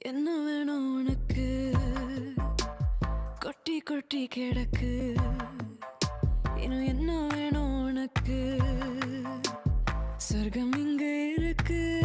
என்ன வேணும் உனக்கு? கொட்டி கொட்டி கிடக்கு. இன்னும் என்ன வேணும் உனக்கு? சொர்க்கம் இங்க இருக்கு.